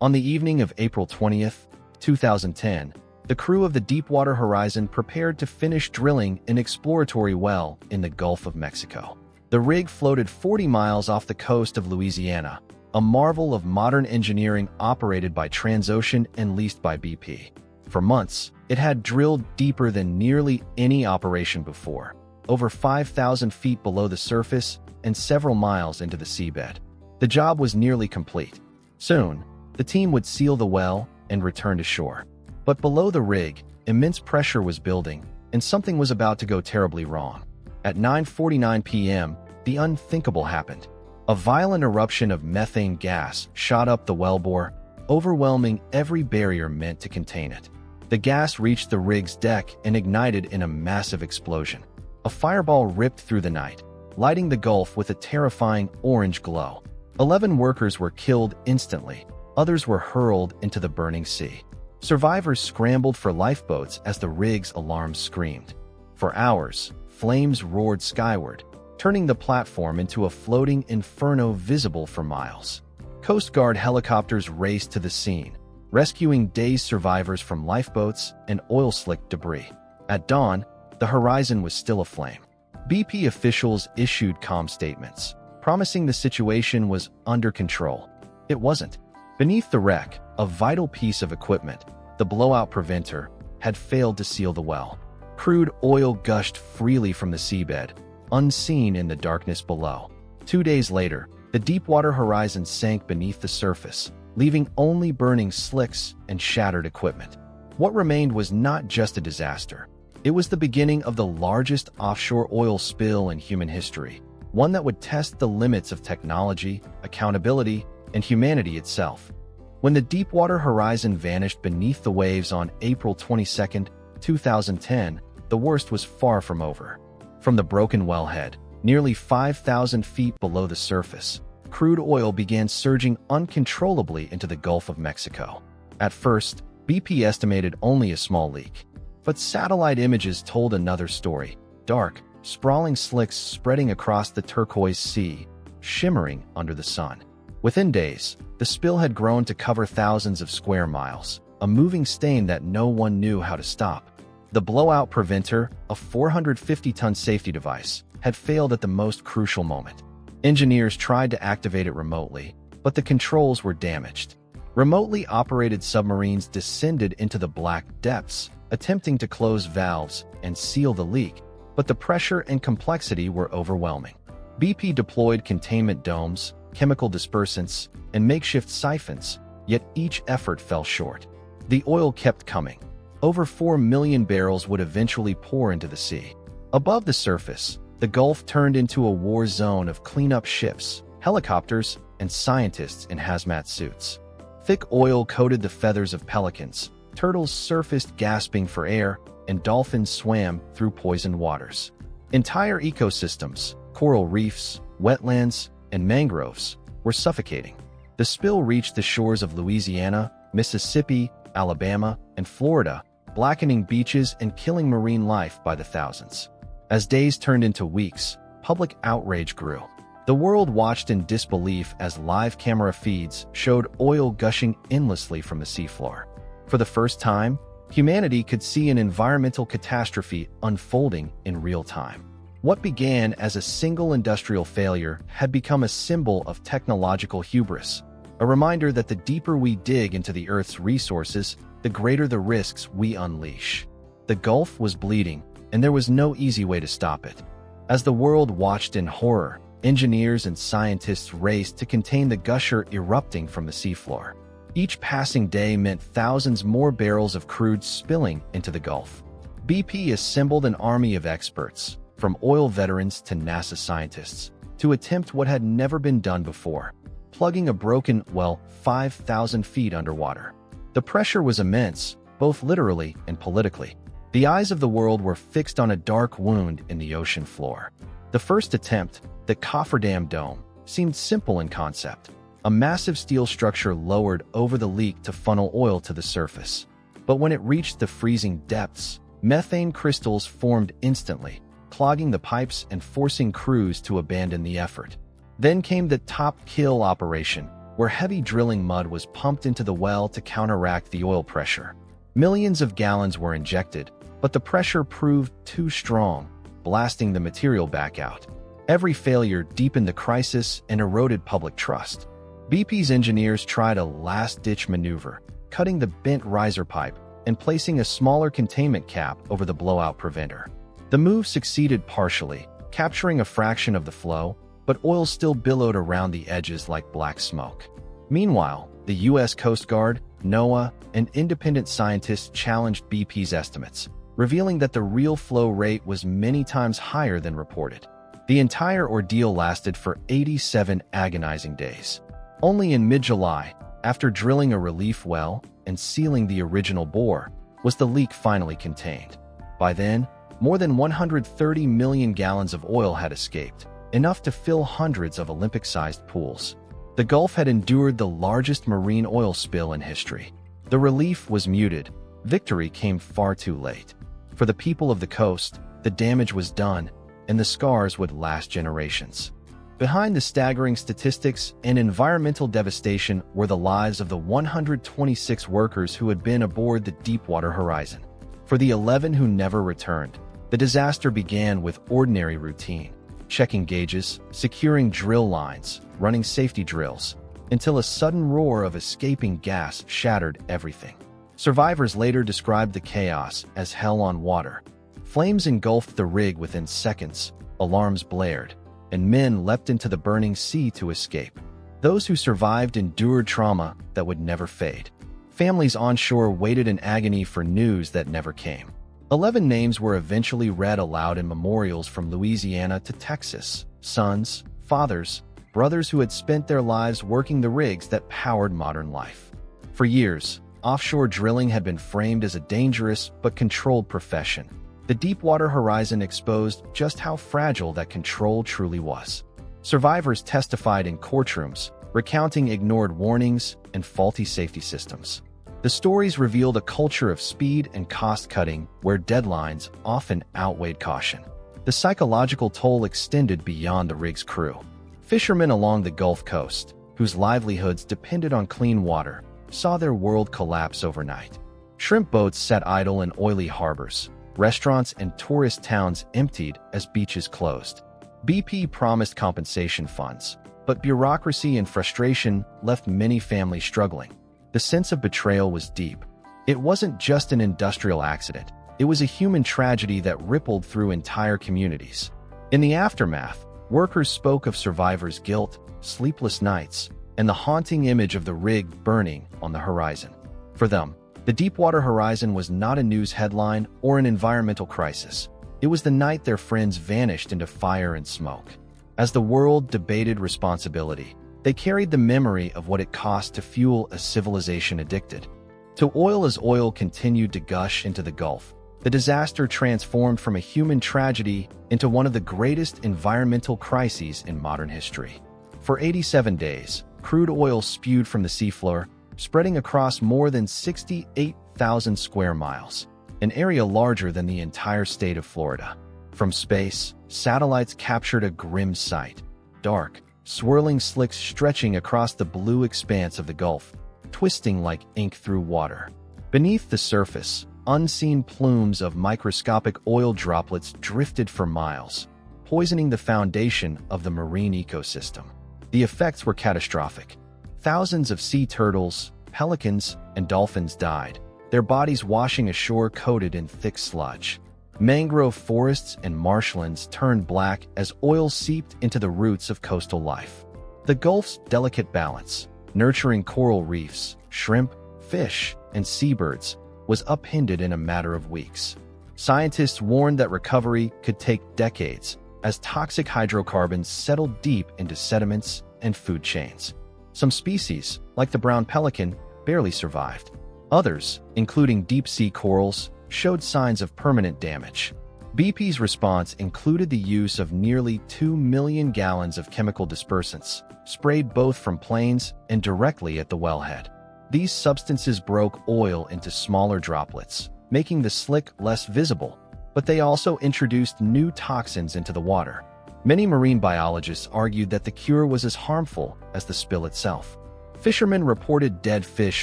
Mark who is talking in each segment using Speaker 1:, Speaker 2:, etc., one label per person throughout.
Speaker 1: On the evening of April 20th, 2010, the crew of the Deepwater Horizon prepared to finish drilling an exploratory well in the Gulf of Mexico. The rig floated 40 miles off the coast of Louisiana, a marvel of modern engineering operated by Transocean and leased by BP. For months, it had drilled deeper than nearly any operation before, over 5,000 feet below the surface and several miles into the seabed. The job was nearly complete. Soon, the team would seal the well and return to shore. But below the rig, immense pressure was building, and something was about to go terribly wrong. At 9:49 p.m., the unthinkable happened. A violent eruption of methane gas shot up the wellbore, overwhelming every barrier meant to contain it. The gas reached the rig's deck and ignited in a massive explosion. A fireball ripped through the night, lighting the Gulf with a terrifying orange glow. 11 workers were killed instantly. Others were hurled into the burning sea. Survivors scrambled for lifeboats as the rig's alarms screamed. For hours, flames roared skyward, turning the platform into a floating inferno visible for miles. Coast Guard helicopters raced to the scene, rescuing dazed survivors from lifeboats and oil-slicked debris. At dawn, the horizon was still aflame. BP officials issued calm statements, promising the situation was under control. It wasn't. Beneath the wreck, a vital piece of equipment, the blowout preventer, had failed to seal the well. Crude oil gushed freely from the seabed, unseen in the darkness below. 2 days later, the Deepwater Horizon sank beneath the surface, leaving only burning slicks and shattered equipment. What remained was not just a disaster. It was the beginning of the largest offshore oil spill in human history, one that would test the limits of technology, accountability, and humanity itself. When the Deepwater Horizon vanished beneath the waves on April 22, 2010, the worst was far from over. From the broken wellhead, nearly 5,000 feet below the surface, crude oil began surging uncontrollably into the Gulf of Mexico. At first, BP estimated only a small leak. But satellite images told another story. Dark, sprawling slicks spreading across the turquoise sea, shimmering under the sun. Within days, the spill had grown to cover thousands of square miles, a moving stain that no one knew how to stop. The blowout preventer, a 450-ton safety device, had failed at the most crucial moment. Engineers tried to activate it remotely, but the controls were damaged. Remotely operated submarines descended into the black depths, attempting to close valves and seal the leak, but the pressure and complexity were overwhelming. BP deployed containment domes, chemical dispersants, and makeshift siphons, yet each effort fell short. The oil kept coming. Over 4 million barrels would eventually pour into the sea. Above the surface, the Gulf turned into a war zone of cleanup ships, helicopters, and scientists in hazmat suits. Thick oil coated the feathers of pelicans, turtles surfaced gasping for air, and dolphins swam through poisoned waters. Entire ecosystems, coral reefs, wetlands, and mangroves, were suffocating. The spill reached the shores of Louisiana, Mississippi, Alabama, and Florida, blackening beaches and killing marine life by the thousands. As days turned into weeks, public outrage grew. The world watched in disbelief as live camera feeds showed oil gushing endlessly from the seafloor. For the first time, humanity could see an environmental catastrophe unfolding in real time. What began as a single industrial failure had become a symbol of technological hubris, a reminder that the deeper we dig into the Earth's resources, the greater the risks we unleash. The Gulf was bleeding, and there was no easy way to stop it. As the world watched in horror, engineers and scientists raced to contain the gusher erupting from the seafloor. Each passing day meant thousands more barrels of crude spilling into the Gulf. BP assembled an army of experts, from oil veterans to NASA scientists, to attempt what had never been done before: plugging a broken well 5,000 feet underwater. The pressure was immense, both literally and politically. The eyes of the world were fixed on a dark wound in the ocean floor. The first attempt, the cofferdam dome, seemed simple in concept. A massive steel structure lowered over the leak to funnel oil to the surface. But when it reached the freezing depths, methane crystals formed instantly, clogging the pipes and forcing crews to abandon the effort. Then came the top kill operation, where heavy drilling mud was pumped into the well to counteract the oil pressure. Millions of gallons were injected, but the pressure proved too strong, blasting the material back out. Every failure deepened the crisis and eroded public trust. BP's engineers tried a last-ditch maneuver, cutting the bent riser pipe and placing a smaller containment cap over the blowout preventer. The move succeeded partially, capturing a fraction of the flow, but oil still billowed around the edges like black smoke. Meanwhile, the U.S. Coast Guard, NOAA, and independent scientists challenged BP's estimates, revealing that the real flow rate was many times higher than reported. The entire ordeal lasted for 87 agonizing days. Only in mid-July, after drilling a relief well and sealing the original bore, was the leak finally contained. By then, more than 130 million gallons of oil had escaped, enough to fill hundreds of Olympic-sized pools. The Gulf had endured the largest marine oil spill in history. The relief was muted. Victory came far too late. For the people of the coast, the damage was done, and the scars would last generations. Behind the staggering statistics and environmental devastation were the lives of the 126 workers who had been aboard the Deepwater Horizon. For the 11 who never returned, the disaster began with ordinary routine: checking gauges, securing drill lines, running safety drills, until a sudden roar of escaping gas shattered everything. Survivors later described the chaos as hell on water. Flames engulfed the rig within seconds, alarms blared, and men leapt into the burning sea to escape. Those who survived endured trauma that would never fade. Families onshore waited in agony for news that never came. 11 names were eventually read aloud in memorials from Louisiana to Texas: sons, fathers, brothers who had spent their lives working the rigs that powered modern life. For years, offshore drilling had been framed as a dangerous but controlled profession. The Deepwater Horizon exposed just how fragile that control truly was. Survivors testified in courtrooms, recounting ignored warnings and faulty safety systems. The stories revealed a culture of speed and cost-cutting where deadlines often outweighed caution. The psychological toll extended beyond the rig's crew. Fishermen along the Gulf Coast, whose livelihoods depended on clean water, saw their world collapse overnight. Shrimp boats sat idle in oily harbors. Restaurants and tourist towns emptied as beaches closed. BP promised compensation funds, but bureaucracy and frustration left many families struggling. The sense of betrayal was deep. It wasn't just an industrial accident. It was a human tragedy that rippled through entire communities. In the aftermath, workers spoke of survivors' guilt, sleepless nights, and the haunting image of the rig burning on the horizon. For them, the Deepwater Horizon was not a news headline or an environmental crisis. It was the night their friends vanished into fire and smoke. As the world debated responsibility, they carried the memory of what it cost to fuel a civilization addicted to oil. As oil continued to gush into the Gulf, the disaster transformed from a human tragedy into one of the greatest environmental crises in modern history. For 87 days, crude oil spewed from the seafloor, spreading across more than 68,000 square miles, an area larger than the entire state of Florida. From space, satellites captured a grim sight: dark, swirling slicks stretching across the blue expanse of the Gulf, twisting like ink through water. Beneath the surface, unseen plumes of microscopic oil droplets drifted for miles, poisoning the foundation of the marine ecosystem. The effects were catastrophic. Thousands of sea turtles, pelicans, and dolphins died, their bodies washing ashore coated in thick sludge. Mangrove forests and marshlands turned black as oil seeped into the roots of coastal life. The Gulf's delicate balance, nurturing coral reefs, shrimp, fish, and seabirds, was upended in a matter of weeks. Scientists warned that recovery could take decades as toxic hydrocarbons settled deep into sediments and food chains. Some species, like the brown pelican, barely survived. Others, including deep-sea corals, showed signs of permanent damage. BP's response included the use of nearly 2 million gallons of chemical dispersants, sprayed both from planes and directly at the wellhead. These substances broke oil into smaller droplets, making the slick less visible, but they also introduced new toxins into the water. Many marine biologists argued that the cure was as harmful as the spill itself. Fishermen reported dead fish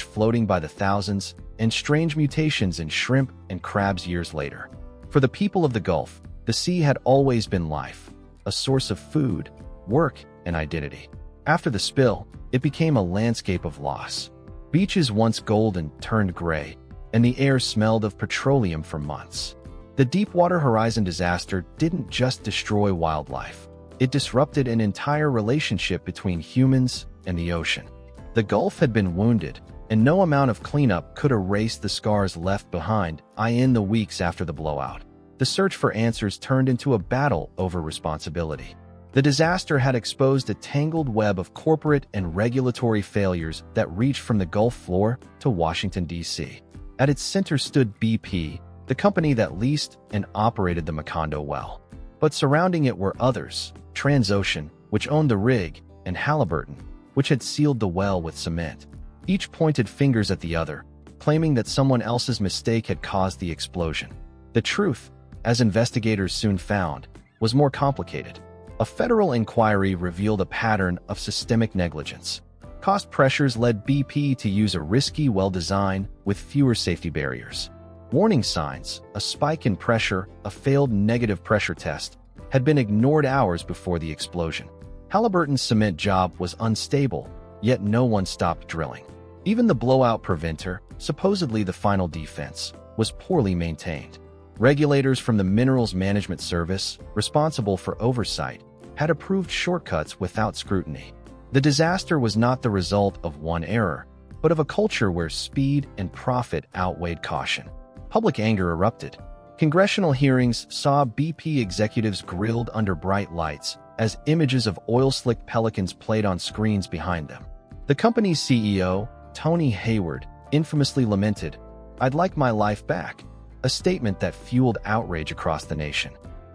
Speaker 1: floating by the thousands and strange mutations in shrimp and crabs years later. For the people of the Gulf, the sea had always been life, a source of food, work, and identity. After the spill, it became a landscape of loss. Beaches once golden turned gray, and the air smelled of petroleum for months. The Deepwater Horizon disaster didn't just destroy wildlife. It disrupted an entire relationship between humans and the ocean. The Gulf had been wounded, and no amount of cleanup could erase the scars left behind in the weeks after the blowout. The search for answers turned into a battle over responsibility. The disaster had exposed a tangled web of corporate and regulatory failures that reached from the Gulf floor to Washington, D.C. At its center stood BP, the company that leased and operated the Macondo well. But surrounding it were others, Transocean, which owned the rig, and Halliburton, which had sealed the well with cement. Each pointed fingers at the other, claiming that someone else's mistake had caused the explosion. The truth, as investigators soon found, was more complicated. A federal inquiry revealed a pattern of systemic negligence. Cost pressures led BP to use a risky well design with fewer safety barriers. Warning signs, a spike in pressure, a failed negative pressure test, had been ignored hours before the explosion. Halliburton's cement job was unstable, yet no one stopped drilling. Even the blowout preventer, supposedly the final defense, was poorly maintained. Regulators from the Minerals Management Service, responsible for oversight, had approved shortcuts without scrutiny. The disaster was not the result of one error, but of a culture where speed and profit outweighed caution. Public anger erupted. Congressional hearings saw BP executives grilled under bright lights as images of oil-slick pelicans played on screens behind them. The company's CEO, Tony Hayward, infamously lamented, "I'd like my life back," a statement that fueled outrage across the nation.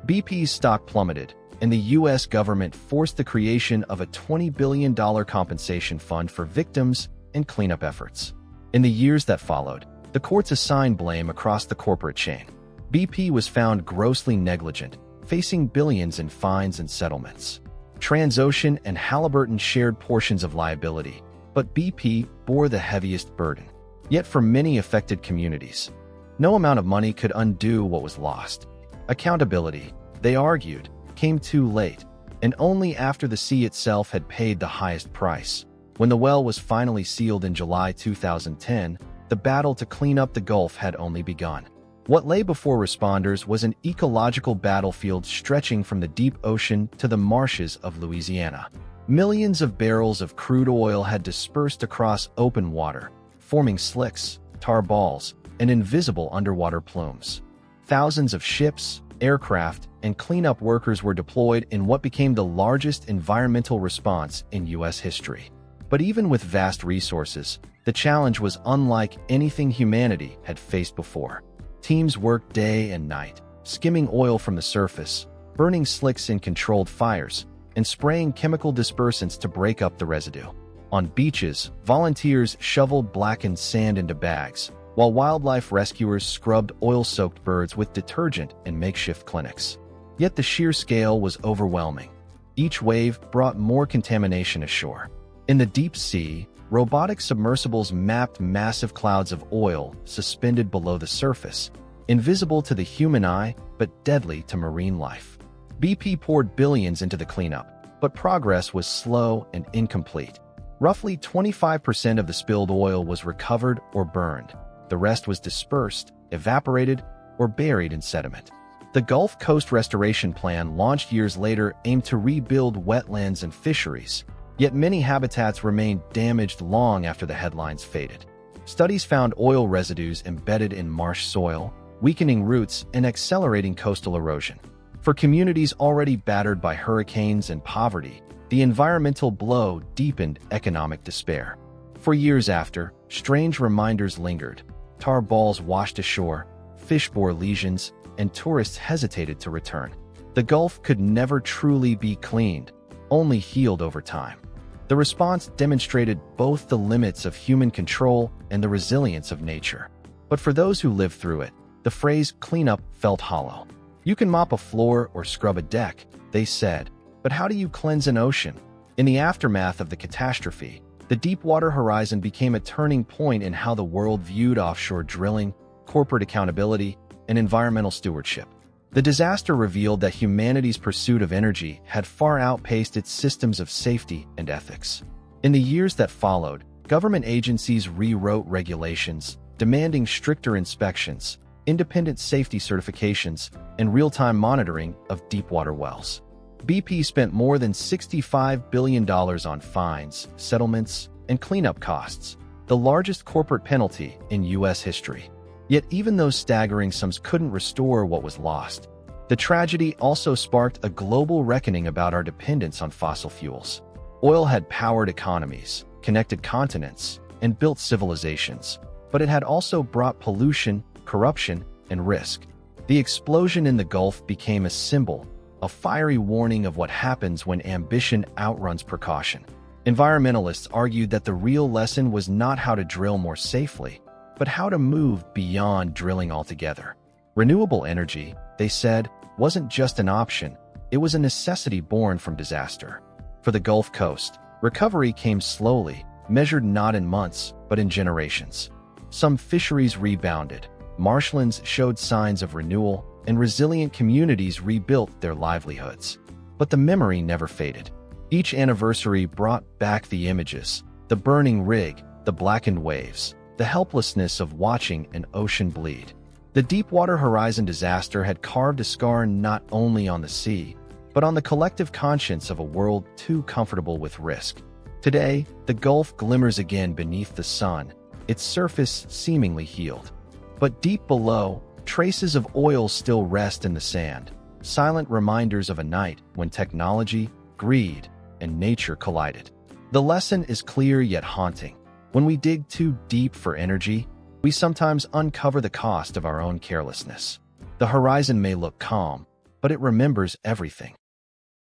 Speaker 1: BP's stock plummeted, and the U.S. government forced the creation of a $20 billion compensation fund for victims and cleanup efforts. In the years that followed, the courts assigned blame across the corporate chain. BP was found grossly negligent, facing billions in fines and settlements. Transocean and Halliburton shared portions of liability, but BP bore the heaviest burden. Yet for many affected communities, no amount of money could undo what was lost. Accountability, they argued, came too late, and only after the sea itself had paid the highest price. When the well was finally sealed in July 2010, the battle to clean up the Gulf had only begun. What lay before responders was an ecological battlefield stretching from the deep ocean to the marshes of Louisiana. Millions of barrels of crude oil had dispersed across open water, forming slicks, tar balls, and invisible underwater plumes. Thousands of ships, aircraft, and cleanup workers were deployed in what became the largest environmental response in U.S. history. But even with vast resources, the challenge was unlike anything humanity had faced before. Teams worked day and night, skimming oil from the surface, burning slicks in controlled fires, and spraying chemical dispersants to break up the residue. On beaches, volunteers shoveled blackened sand into bags, while wildlife rescuers scrubbed oil-soaked birds with detergent in makeshift clinics. Yet the sheer scale was overwhelming. Each wave brought more contamination ashore. In the deep sea, robotic submersibles mapped massive clouds of oil suspended below the surface, invisible to the human eye but deadly to marine life. BP poured billions into the cleanup, but progress was slow and incomplete. Roughly 25% of the spilled oil was recovered or burned. The rest was dispersed, evaporated, or buried in sediment. The Gulf Coast Restoration Plan, launched years later, aimed to rebuild wetlands and fisheries, yet many habitats remained damaged long after the headlines faded. Studies found oil residues embedded in marsh soil, weakening roots and accelerating coastal erosion. For communities already battered by hurricanes and poverty, the environmental blow deepened economic despair. For years after, strange reminders lingered. Tar balls washed ashore, fish bore lesions, and tourists hesitated to return. The Gulf could never truly be cleaned, only healed over time. The response demonstrated both the limits of human control and the resilience of nature. But for those who lived through it, the phrase cleanup felt hollow. You can mop a floor or scrub a deck, they said, but how do you cleanse an ocean? In the aftermath of the catastrophe, The Deepwater Horizon became a turning point in how the world viewed offshore drilling, corporate accountability, and environmental stewardship. The disaster revealed that humanity's pursuit of energy had far outpaced its systems of safety and ethics. In the years that followed, government agencies rewrote regulations, demanding stricter inspections, independent safety certifications, and real-time monitoring of deepwater wells. BP spent more than $65 billion on fines, settlements, and cleanup costs, the largest corporate penalty in U.S. history. Yet even those staggering sums couldn't restore what was lost. The tragedy also sparked a global reckoning about our dependence on fossil fuels. Oil had powered economies, connected continents, and built civilizations, but it had also brought pollution, corruption, and risk. The explosion in the Gulf became a symbol, a fiery warning of what happens when ambition outruns precaution. Environmentalists argued that the real lesson was not how to drill more safely, but how to move beyond drilling altogether. Renewable energy, they said, wasn't just an option, it was a necessity born from disaster. For the Gulf Coast, recovery came slowly, measured not in months, but in generations. Some fisheries rebounded, marshlands showed signs of renewal, and resilient communities rebuilt their livelihoods. But the memory never faded. Each anniversary brought back the images, the burning rig, the blackened waves, the helplessness of watching an ocean bleed. The Deepwater Horizon disaster had carved a scar not only on the sea, but on the collective conscience of a world too comfortable with risk. Today, the Gulf glimmers again beneath the sun, its surface seemingly healed. But deep below, traces of oil still rest in the sand, silent reminders of a night when technology, greed, and nature collided. The lesson is clear yet haunting. When we dig too deep for energy, we sometimes uncover the cost of our own carelessness. The horizon may look calm, but it remembers everything.